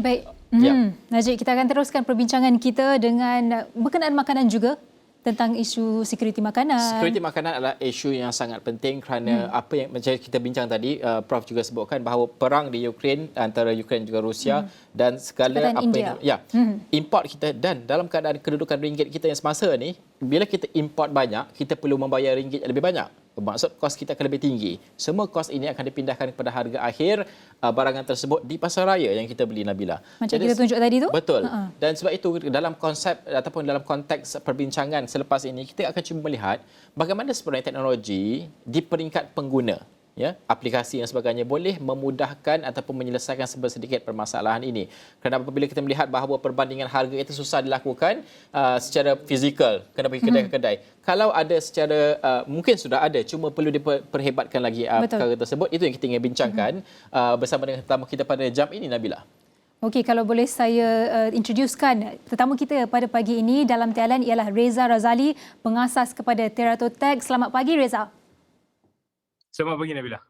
Baik, Ya. Najib, kita akan teruskan perbincangan kita dengan berkenaan makanan juga tentang isu sekuriti makanan. Sekuriti makanan adalah isu yang sangat penting kerana apa yang macam kita bincang tadi, Prof juga sebutkan bahawa perang di Ukraine antara Ukraine juga Rusia dan segala Sekatan apa India. yang import kita, dan dalam keadaan kedudukan ringgit kita yang semasa ni, bila kita import banyak, kita perlu membayar ringgit lebih banyak. Maksud kos kita akan lebih tinggi. Semua kos ini akan dipindahkan kepada harga akhir barangan tersebut di pasar raya yang kita beli, Nabila. Macam kita tunjuk tadi tu? Betul. Dan sebab itu dalam konsep ataupun dalam konteks perbincangan selepas ini, kita akan cuba melihat bagaimana sebenarnya teknologi di peringkat pengguna, ya, aplikasi dan sebagainya boleh memudahkan ataupun menyelesaikan sedikit permasalahan ini. Kerana apabila kita melihat bahawa perbandingan harga itu susah dilakukan secara fizikal, kena pergi kedai ke kedai. Kalau ada secara mungkin sudah ada, cuma perlu diperhebatkan lagi perkara tersebut. Itu yang kita ingin bincangkan bersama dengan tetamu kita pada jam ini, Nabila. Okey, kalau boleh saya introducekan tetamu kita pada pagi ini dalam talian ialah Reza Razali, pengasas kepada Teratotech. Selamat pagi, Reza. Selamat pagi, Nabila.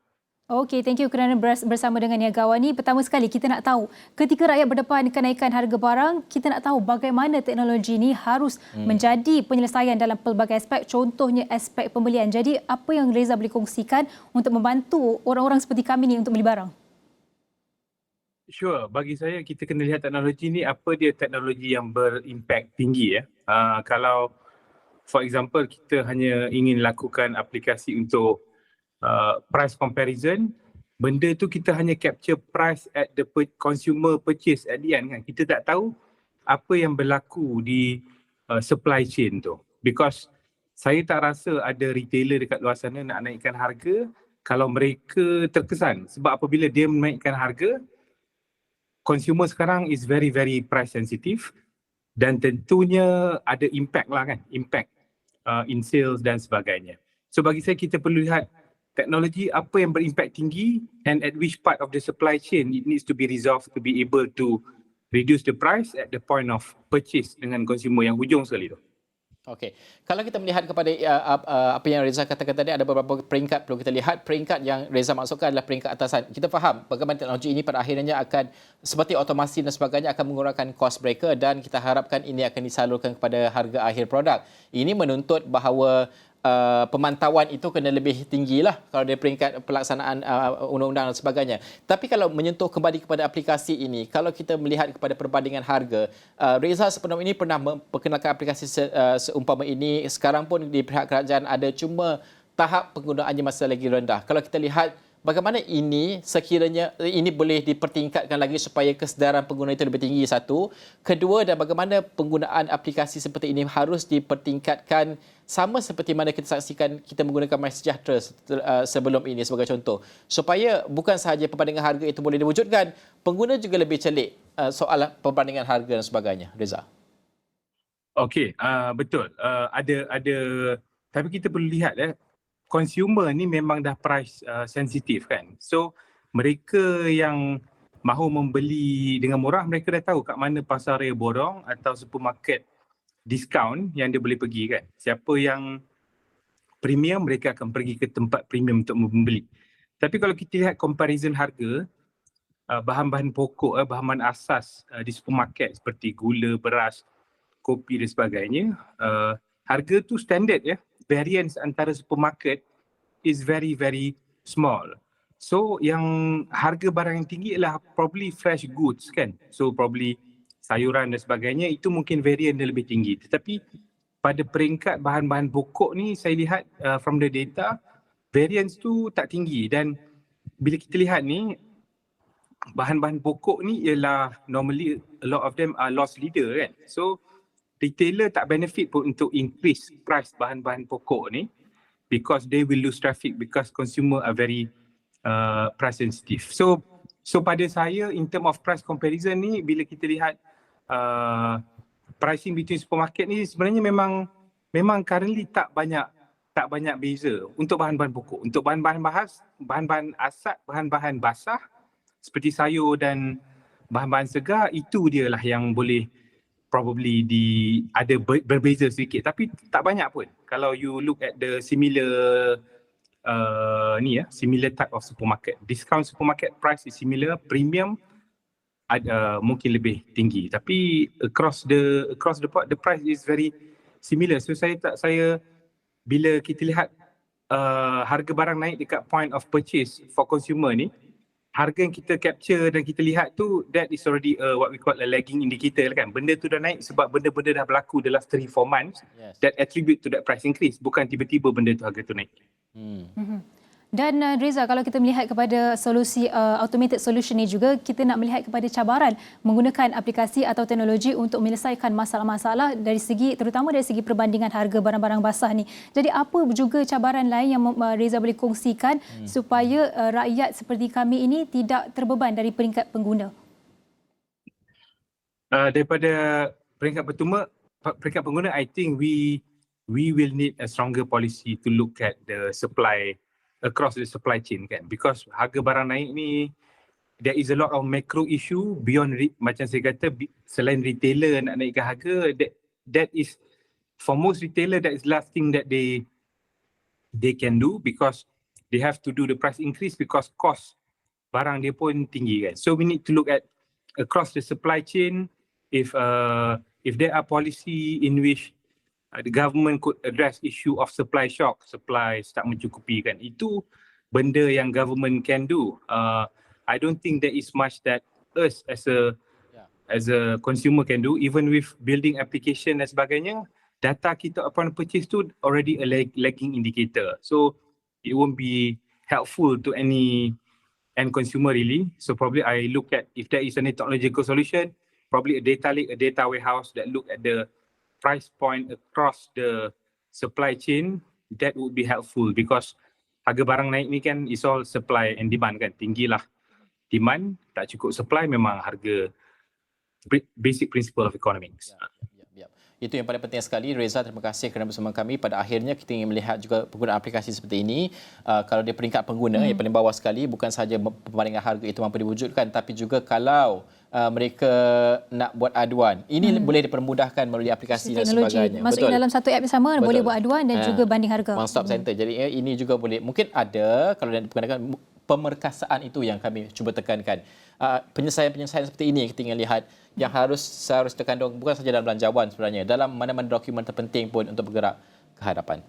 Okey, thank you kerana bersama dengan Niaga Awani. Pertama sekali, kita nak tahu ketika rakyat berdepan kenaikan harga barang, kita nak tahu bagaimana teknologi ini harus menjadi penyelesaian dalam pelbagai aspek, contohnya aspek pembelian. Jadi, apa yang Reza boleh kongsikan untuk membantu orang-orang seperti kami ni untuk beli barang? Sure, bagi saya kita kena lihat teknologi ni, apa dia teknologi yang berimpak tinggi ya. Kalau for example kita hanya ingin lakukan aplikasi untuk price comparison, benda tu kita hanya capture price at the consumer purchase at the end kan. Kita tak tahu apa yang berlaku di supply chain tu. Because saya tak rasa ada retailer dekat luar sana nak naikkan harga kalau mereka terkesan. Sebab apabila dia menaikkan harga, consumer sekarang is very price sensitive dan tentunya ada impact lah kan, impact in sales dan sebagainya. So bagi saya kita perlu lihat teknologi apa yang berimpak tinggi and at which part of the supply chain it needs to be resolved to be able to reduce the price at the point of purchase dengan consumer yang hujung sekali tu. Okey. Kalau kita melihat kepada apa yang Reza katakan tadi, ada beberapa peringkat perlu kita lihat. Peringkat yang Reza maksudkan adalah peringkat atasan. Kita faham bagaimana teknologi ini pada akhirnya akan seperti otomasi dan sebagainya akan mengurangkan kos mereka, dan kita harapkan ini akan disalurkan kepada harga akhir produk. Ini menuntut bahawa pemantauan itu kena lebih tinggilah kalau dari peringkat pelaksanaan undang-undang dan sebagainya. Tapi kalau menyentuh kembali kepada aplikasi ini, kalau kita melihat kepada perbandingan harga, Reza sebelum ini pernah memperkenalkan aplikasi seumpama ini. Sekarang pun di pihak kerajaan ada, cuma tahap penggunaannya masih lagi rendah. Kalau kita lihat bagaimana ini sekiranya ini boleh dipertingkatkan lagi supaya kesedaran pengguna itu lebih tinggi, satu. Kedua, dan bagaimana penggunaan aplikasi seperti ini harus dipertingkatkan sama seperti mana kita saksikan kita menggunakan MySejahtera sebelum ini sebagai contoh. Supaya bukan sahaja perbandingan harga itu boleh diwujudkan, pengguna juga lebih celik soal perbandingan harga dan sebagainya. Reza. Okey, betul. Ada tapi kita perlu lihat consumer ni memang dah price sensitive kan. So mereka yang mahu membeli dengan murah, mereka dah tahu kat mana pasar raya borong atau supermarket diskaun yang dia boleh pergi kan. Siapa yang premium, mereka akan pergi ke tempat premium untuk membeli. Tapi kalau kita lihat comparison harga, bahan-bahan pokok, bahan-bahan asas di supermarket seperti gula, beras, kopi dan sebagainya, harga tu standard ya. Variance antara supermarket is very small. So yang harga barang yang tinggi ialah probably fresh goods kan. So probably sayuran dan sebagainya, itu mungkin varian dia lebih tinggi. Tetapi pada peringkat bahan-bahan pokok ni saya lihat from the data, variance tu tak tinggi. Dan bila kita lihat ni, bahan-bahan pokok ni ialah normally a lot of them are loss leader kan. So retailer tak benefit pun untuk increase price bahan-bahan pokok ni because they will lose traffic because consumer are very price sensitive. So pada saya in term of price comparison ni, bila kita lihat pricing between supermarket ni sebenarnya memang currently tak banyak beza untuk bahan-bahan pokok. Untuk bahan-bahan bahan-bahan asat, bahan-bahan basah seperti sayur dan bahan-bahan segar, itu dia lah yang boleh probably ada berbeza sedikit, tapi tak banyak pun. Kalau you look at the similar similar type of supermarket, discount supermarket price is similar, premium mungkin lebih tinggi, tapi across the board the price is very similar. So saya bila kita lihat harga barang naik dekat point of purchase for consumer ni, harga yang kita capture dan kita lihat tu, that is already what we call a lagging indicator kan. Benda tu dah naik sebab benda-benda dah berlaku the last 3-4 months that attribute to that price increase, bukan tiba-tiba benda tu harga tu naik. Dan Reza, kalau kita melihat kepada solusi automated solution ni juga, kita nak melihat kepada cabaran menggunakan aplikasi atau teknologi untuk menyelesaikan masalah-masalah terutama dari segi perbandingan harga barang-barang basah ni. Jadi apa juga cabaran lain yang Reza boleh kongsikan supaya rakyat seperti kami ini tidak terbeban dari peringkat pengguna? Daripada peringkat pengguna, I think we will need a stronger policy to look at the supply across the supply chain kan, because harga barang naik ni there is a lot of macro issue beyond macam saya kata, selain retailer nak naikkan harga, that is for most retailer that is last thing that they can do, because they have to do the price increase because cost barang dia pun tinggi kan. So we need to look at across the supply chain, if there are policy in which the government could address issue of supply shock, supply tak mencukupi kan. Itu benda yang government can do. I don't think there is much that us as a consumer can do, even with building application dan sebagainya. Data kita upon purchase tu already a lagging indicator. So it won't be helpful to any end consumer really. So probably I look at if there is any technological solution, probably a data lake, a data warehouse that look at the price point across the supply chain, that would be helpful, because harga barang naik ni kan is all supply and demand kan. Tinggilah demand, tak cukup supply, memang harga, basic principle of economics. Itu yang paling penting sekali. Reza, terima kasih kerana bersama kami. Pada akhirnya kita ingin melihat juga penggunaan aplikasi seperti ini. Kalau dia peringkat pengguna yang paling bawah sekali, bukan sahaja perbandingan harga itu mampu diwujudkan, tapi juga kalau mereka nak buat aduan, ini boleh dipermudahkan melalui aplikasi dan sebagainya. Masuk dalam satu app sama, boleh buat aduan dan juga banding harga. One stop center. Jadi ini juga boleh, mungkin ada, kalau nak diperkenalkan, pemerkasaan itu yang kami cuba tekankan. Penyelesaian-penyelesaian seperti ini yang kita ingin lihat, yang seharus tekan bukan saja dalam belanjawan sebenarnya, dalam mana-mana dokumen terpenting pun untuk bergerak ke hadapan.